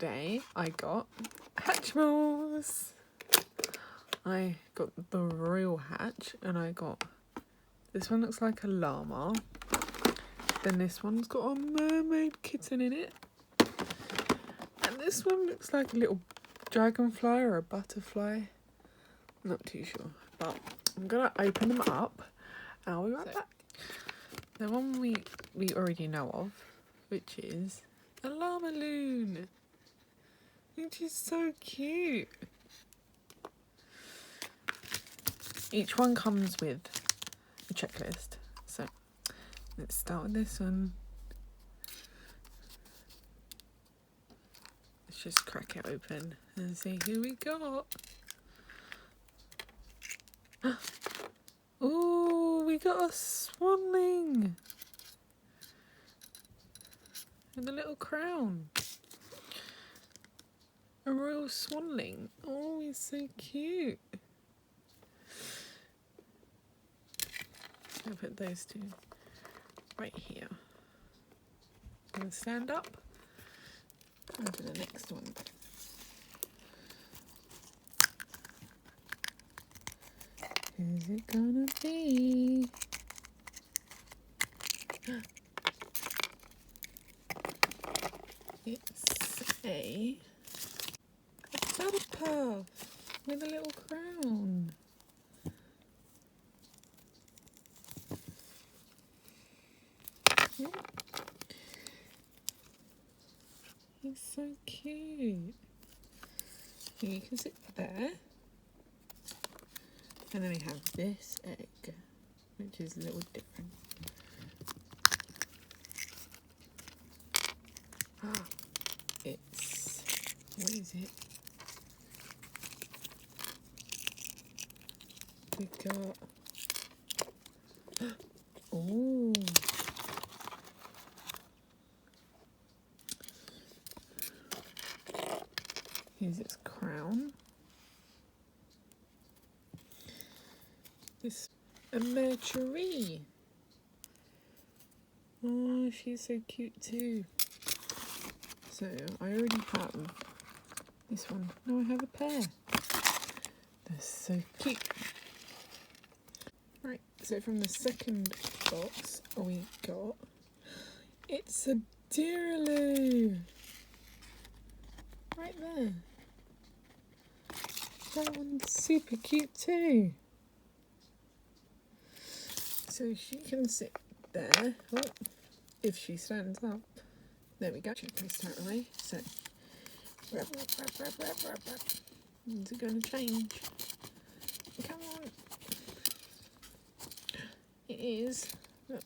today I got Hatchimals. I got the Royal Hatch, and I got this one. Looks like a llama. Then this one's got a mermaid kitten in it, and this one looks like a little dragonfly or a butterfly. Not too sure, but I'm gonna open them up and I'll be right back. The one we already know of, which is a llama loon, which is so cute. Each one comes with a checklist, so let's start with this one. Let's just crack it open and see who we got. Oh, we got a swanling with a little crown. A royal swanling. Oh, he's so cute. I'll put those two right here. I'm going to stand up. On to the next one. Who's it gonna be? It's a butterpuff with a little crown. He's so cute. You can sit there. And then we have this egg, which is a little different. It's, what is it? We got, oh. Here's its crown. This a Mercury. Oh, she's so cute too. So I already have this one. Now I have a pair. They're so cute. Right, so from the second box we got, it's a Deeraloo. Right there. That one's super cute too. So she can sit there, oh, if she stands up. There we go. She placed her away. So, rub. Is it going to change? Come on. It is. Look,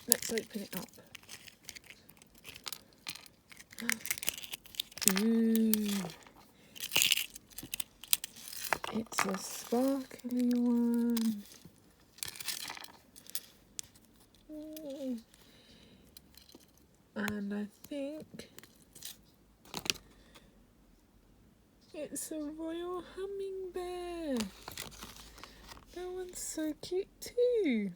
let's open it up. Ooh. It's a sparkly one. And I think it's a royal hummingbird. That one's so cute too.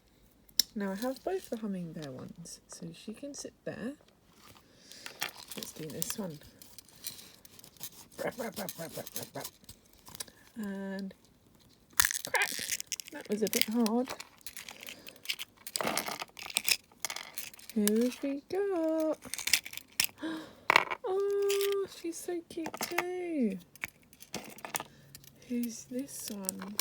Now I have both the hummingbird ones, so she can sit there. Let's do this one. And crack! That was a bit hard. Who have we got? Oh, she's so cute too. Who's this one?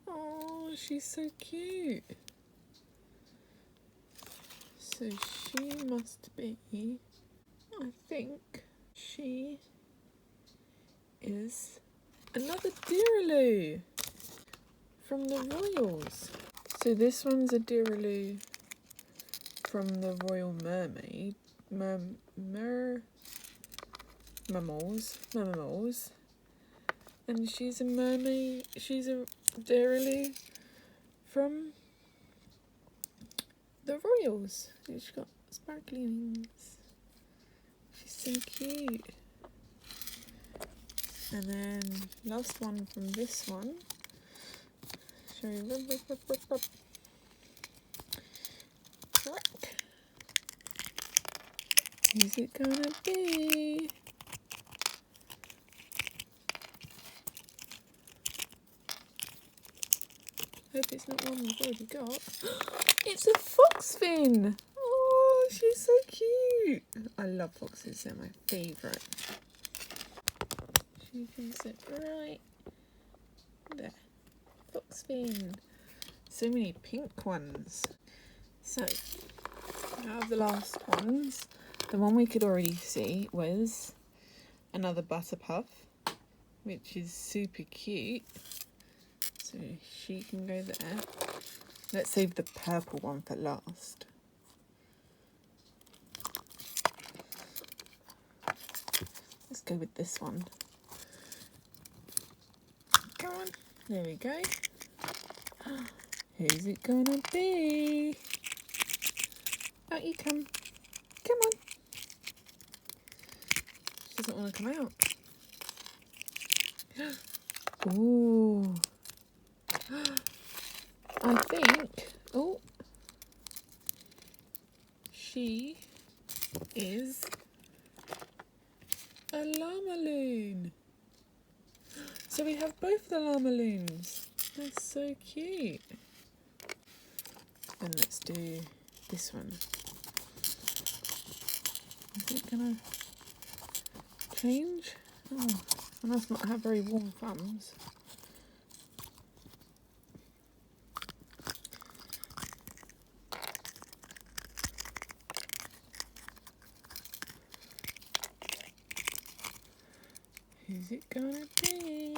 Oh, she's so cute. So she must be, I think she is another Deeraloo from the Royals. So this one's a Deeraloo from the Royal Mermaid. Mammals. And she's a mermaid, she's a Deeraloo from the Royals. She's got sparkly wings. She's so cute. And then last one from this one. Shall we rub. Crack. it gonna be? Hope it's not one we've already got. It's a fox fin! Oh, she's so cute! I love foxes, they're my favourite. She can sit right there. Fox fin. So many pink ones. So, out of the last ones, the one we could already see was another butterpuff, which is super cute. So she can go there. Let's save the purple one for last. Let's go with this one. Come on. There we go. Who's it gonna be? Out you come. Come on. She doesn't want to come out. Ooh. I think, oh, she is a llama loon. So we have both the llama loons. They're so cute. And let's do this one. Is it gonna change? Oh, I must not have very warm thumbs. Who's it gonna be?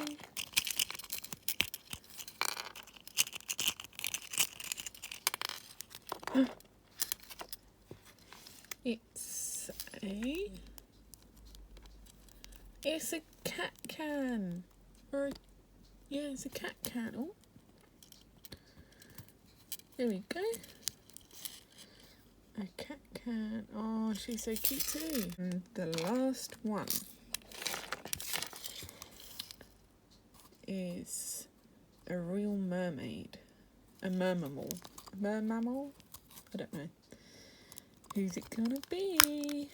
It's a cat can. Or yeah, it's a cat can. Oh. There we go. A cat can. Oh, she's so cute too. And the last one is a real mermaid. A mermammal. Mermammal? I don't know. Who's it gonna be?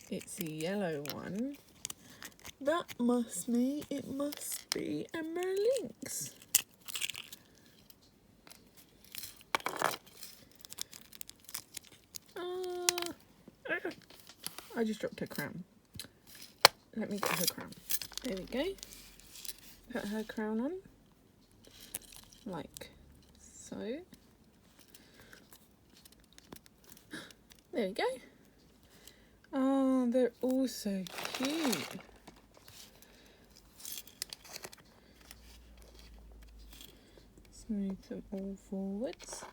It's a yellow one. That must mean it must be a merlynx. I just dropped her crown. Let me get her crown. There we go. Put her crown on. Like so. There we go. Oh, they're all so cute. Let's move them all forwards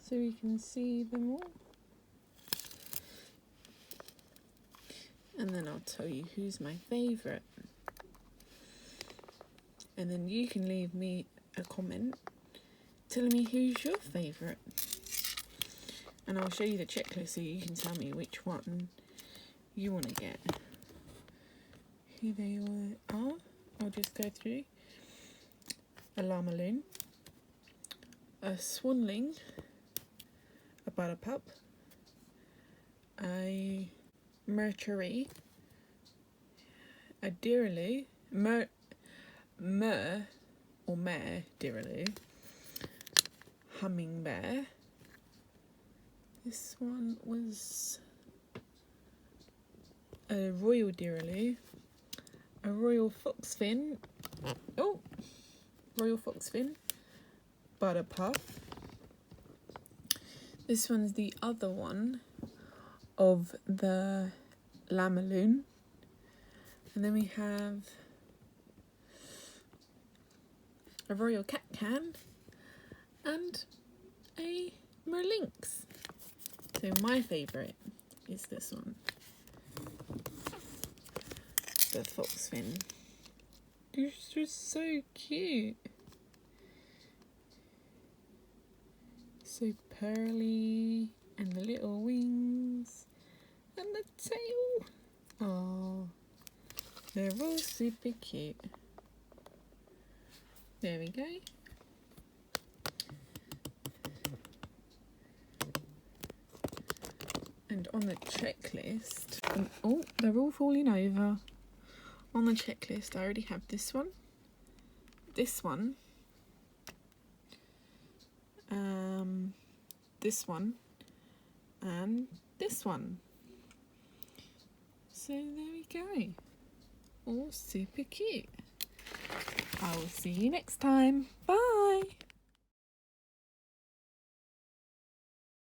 so we can see them all. And then I'll tell you who's my favourite. And then you can leave me a comment telling me who's your favourite. And I'll show you the checklist so you can tell me which one you want to get. Here they all are. I'll just go through. A llama loon, a swanling, a butterpup, a mercury, a deeraloo, mer or mare deeraloo, humming bear. This one was a royal deeraloo, a royal foxfin, oh, royal foxfin, butterpuff. This one's the other one of the llama loon. And then we have a royal cat can and a merlynx. So my favourite is this one, the foxfin. It's just so cute. So pearly, and the little wings, and the tail. Oh, they're all super cute. There we go. on the checklist, oh, they're all falling over. On the checklist, I already have this one, this one, this one, and this one. So there we go. All super cute. I will see you next time. Bye.